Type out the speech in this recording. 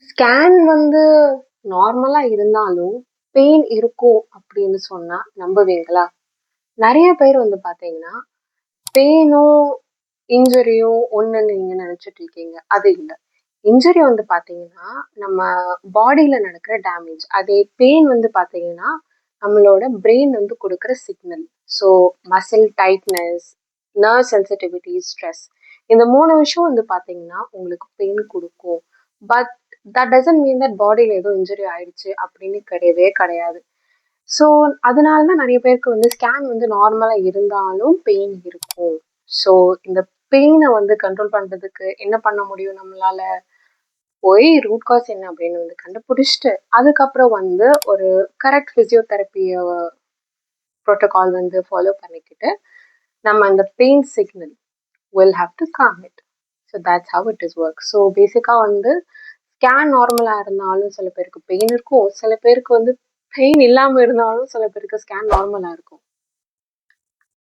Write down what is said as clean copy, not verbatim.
Scan வந்து நார்மலா இருந்தாலும் பெயின் இருக்கும் அப்படின்னு சொன்னா நம்புவீங்களா? நெறைய பேர் வந்து பார்த்தீங்கன்னா, பெயினும், இன்ஜுரியும் ஒண்ணுன்னு நீங்க நெனச்சுட்டு இருக்கீங்க. அது இல்ல. இன்ஜுரி வந்து பார்த்தீங்கன்னா, நம்ம பாடியில நடக்கிற டேமேஜ். அதே பெயின் வந்து பார்த்தீங்கன்னா, நம்மளோட பிரெயின் வந்து குடுக்குற signal. So muscle tightness, nerve sensitivity, stress இந்த 3 விஷயம் வந்து பார்த்தீங்கன்னா, உங்களுக்கு பெயின் குடுக்கும். But that doesn't mean that பாடியில ஏதோ இன்ஜுரி ஆயிடுச்சு அப்படின்னு கிடையவே கிடையாது. ஸோ அதனால தான் நெறைய பேருக்கு வந்து ஸ்கேன் வந்து நார்மலா இருந்தாலும் பெயின் இருக்கும். ஸோ இந்த பெயின வந்து கண்ட்ரோல் பண்றதுக்கு என்ன பண்ண முடியும் நம்மளால? போய் ரூட் காஸ் என்ன அப்படின்னு வந்து கண்டுபிடிச்சுட்டு, அதுக்கப்புறம் வந்து ஒரு கரெக்ட் பிசியோதெரப்பி புரோட்டோகால் வந்து ஃபாலோ பண்ணிக்கிட்டு, நம்ம அந்த pain signal will have to com it. So that's how it is work. So பேசிக்கா வந்து ஸ்கேன் நார்மலா இருந்தாலும் சில பேருக்கு பெயின் இருக்கும். சில பேருக்கு வந்து பெயின் இல்லாம இருந்தாலும் சில பேருக்கு ஸ்கேன் நார்மலா இருக்கும்.